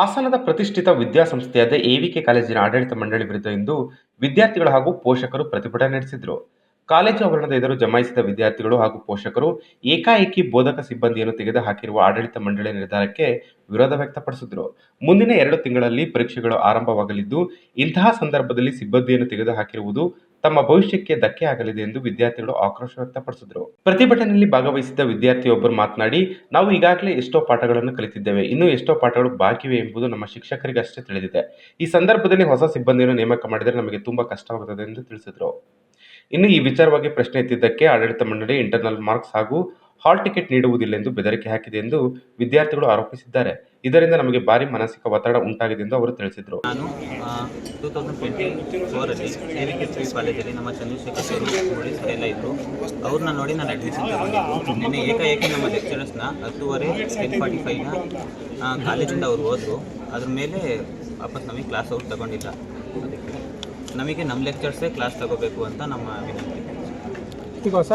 ಹಾಸನದ ಪ್ರತಿಷ್ಠಿತ ವಿದ್ಯಾಸಂಸ್ಥೆಯಾದ ಎವಿಕೆ ಕಾಲೇಜಿನ ಆಡಳಿತ ಮಂಡಳಿ ವಿರುದ್ಧ ಇಂದು ವಿದ್ಯಾರ್ಥಿಗಳು ಹಾಗೂ ಪೋಷಕರು ಪ್ರತಿಭಟನೆ ನಡೆಸಿದರು. ಕಾಲೇಜು ಆವರಣದ ಎದುರು ಜಮಾಯಿಸಿದ ವಿದ್ಯಾರ್ಥಿಗಳು ಹಾಗೂ ಪೋಷಕರು ಏಕಾಏಕಿ ಬೋಧಕ ಸಿಬ್ಬಂದಿಯನ್ನು ತೆಗೆದುಹಾಕಿರುವ ಆಡಳಿತ ಮಂಡಳಿ ನಿರ್ಧಾರಕ್ಕೆ ವಿರೋಧ ವ್ಯಕ್ತಪಡಿಸಿದರು. ಮುಂದಿನ 2 ತಿಂಗಳಲ್ಲಿ ಪರೀಕ್ಷೆಗಳು ಆರಂಭವಾಗಲಿದ್ದು, ಇಂತಹ ಸಂದರ್ಭದಲ್ಲಿ ಸಿಬ್ಬಂದಿಯನ್ನು ತೆಗೆದುಹಾಕಿರುವುದು ತಮ್ಮ ಭವಿಷ್ಯಕ್ಕೆ ಧಕ್ಕೆ ಆಗಲಿದೆ ಎಂದು ವಿದ್ಯಾರ್ಥಿಗಳು ಆಕ್ರೋಶ ವ್ಯಕ್ತಪಡಿಸಿದರು. ಪ್ರತಿಭಟನೆಯಲ್ಲಿ ಭಾಗವಹಿಸಿದ್ದ ವಿದ್ಯಾರ್ಥಿಯೊಬ್ಬರು ಮಾತನಾಡಿ, ನಾವು ಈಗಾಗಲೇ ಎಷ್ಟೋ ಪಾಠಗಳನ್ನು ಕಲಿತಿದ್ದೇವೆ, ಇನ್ನೂ ಎಷ್ಟೋ ಪಾಠಗಳು ಬಾಕಿವೆ ಎಂಬುದು ನಮ್ಮ ಶಿಕ್ಷಕರಿಗೆ ಅಷ್ಟೇ ತಿಳಿದಿದೆ. ಈ ಸಂದರ್ಭದಲ್ಲಿ ಹೊಸ ಸಿಬ್ಬಂದಿಯನ್ನು ನೇಮಕ ಮಾಡಿದರೆ ನಮಗೆ ತುಂಬಾ ಕಷ್ಟವಾಗುತ್ತದೆ ಎಂದು ತಿಳಿಸಿದರು. ಇನ್ನು ಈ ವಿಚಾರವಾಗಿ ಪ್ರಶ್ನೆ ಎತ್ತಿದ್ದಕ್ಕೆ ಆಡಳಿತ ಮಂಡಳಿ ಇಂಟರ್ನಲ್ ಮಾರ್ಕ್ಸ್ ಹಾಗೂ ಹಾಲ್ ಟಿಕೆಟ್ ನೀಡುವುದಿಲ್ಲ ಎಂದು ಬೆದರಿಕೆ ಹಾಕಿದೆ ಎಂದು ವಿದ್ಯಾರ್ಥಿಗಳು ಆರೋಪಿಸಿದ್ದಾರೆ. ಇದರಿಂದ ನಮಗೆ ಭಾರಿ ಮಾನಸಿಕ ಒತ್ತಡ ಉಂಟಾಗಿದೆ ಎಂದು ಅವರು ತಿಳಿಸಿದರು. ನಾನು 2024ರಲ್ಲಿ ಎವಿಕೆ ಕಾಲೇಜಲ್ಲಿ ನಮ್ಮ ಚಂದ್ರಶೇಖರ್ ನೋಡಿ ಸರ್ ಎಲ್ಲ ಇದ್ದರು. ಅವ್ರನ್ನ ನೋಡಿ ನಾನು ಅಡ್ಮಿಷನ್ ತಗೊಂಡಿದ್ದು. ನಿನ್ನೆ ಏಕಾಏಕಿ ನಮ್ಮ ಲೆಕ್ಚರರ್ಸ್ನ 10:15 10:45ನ ಕಾಲೇಜಿಂದ ಅವ್ರು ಹೋದರು. ಅದ್ರ ಮೇಲೆ ವಾಪಸ್ ನಮಗೆ ಕ್ಲಾಸ್ ಅವ್ರು ತಗೊಂಡಿಲ್ಲ. ಅದಕ್ಕೆ ನಮಗೆ ನಮ್ಮ ಲೆಕ್ಚರ್ಸೇ ಕ್ಲಾಸ್ ತಗೋಬೇಕು ಅಂತ ನಮ್ಮ ವಿನಂತಿ. ಈಗ ಹೊಸ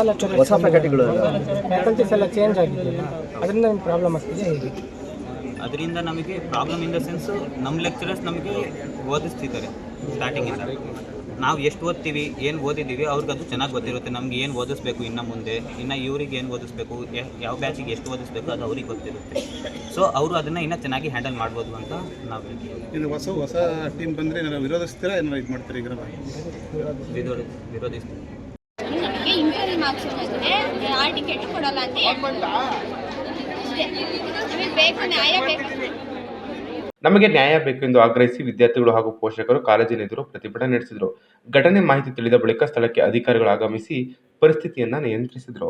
ಫ್ಯಾಕಲ್ಟೀಸ್ ಎಲ್ಲ ಚೇಂಜ್ ಆಗಿದೆಯಲ್ಲ, ಅದರಿಂದ ನಿಮ್ಗೆ ಪ್ರಾಬ್ಲಮ್ ಆಗ್ತಿದೆ ಹೇಗೆ? ಅದರಿಂದ ನಮಗೆ ಪ್ರಾಬ್ಲಮ್ ಇನ್ ದ ಸೆನ್ಸ್ ನಮ್ಮ ಲೆಕ್ಚರರ್ಸ್ ನಮಗೆ ಓದಿಸ್ತಿದ್ದಾರೆ ಸ್ಟಾರ್ಟಿಂಗಿಂದ. ನಾವು ಎಷ್ಟು ಓದ್ತೀವಿ, ಏನು ಓದಿದ್ದೀವಿ ಅವ್ರಿಗೆ ಅದು ಚೆನ್ನಾಗಿ ಗೊತ್ತಿರುತ್ತೆ. ನಮ್ಗೆ ಏನು ಓದಿಸ್ಬೇಕು ಇನ್ನು ಮುಂದೆ, ಇನ್ನು ಇವ್ರಿಗೆ ಏನು ಓದಿಸ್ಬೇಕು, ಯಾವ ಬ್ಯಾಚಿಗೆ ಎಷ್ಟು ಓದಿಸ್ಬೇಕು ಅದು ಅವ್ರಿಗೆ ಗೊತ್ತಿರುತ್ತೆ. ಸೊ ಅವರು ಅದನ್ನು ಇನ್ನೂ ಚೆನ್ನಾಗಿ ಹ್ಯಾಂಡಲ್ ಮಾಡ್ಬೋದು ಅಂತ ನಾವು ಇನ್ನು ಹೊಸ ಟೀಮ್ ಬಂದರೆ ಏನಾದ್ರು ವಿರೋಧಿಸ್ತೀರಾ, ಏನಾರು ಇದು ಮಾಡ್ತೀರಾ? ಈಗ ವಿರೋಧಿಸ್ತೀವಿ. ಇಂಟರ್ನಲ್ ಮಾರ್ಕ್ಸ್ ಹಾಲ್ ಟಿಕೆಟ್ ಕೊಡಲ್ಲ ಅಂತ ನಮಗೆ ನ್ಯಾಯ ಬೇಕು ಎಂದು ಆಗ್ರಹಿಸಿ ವಿದ್ಯಾರ್ಥಿಗಳು ಹಾಗೂ ಪೋಷಕರು ಕಾಲೇಜಿನ ಎದುರು ಪ್ರತಿಭಟನೆ ನಡೆಸಿದರು. ಘಟನೆ ಮಾಹಿತಿ ತಿಳಿದ ಬಳಿಕ ಸ್ಥಳಕ್ಕೆ ಅಧಿಕಾರಿಗಳು ಆಗಮಿಸಿ ಪರಿಸ್ಥಿತಿಯನ್ನು ನಿಯಂತ್ರಿಸಿದರು.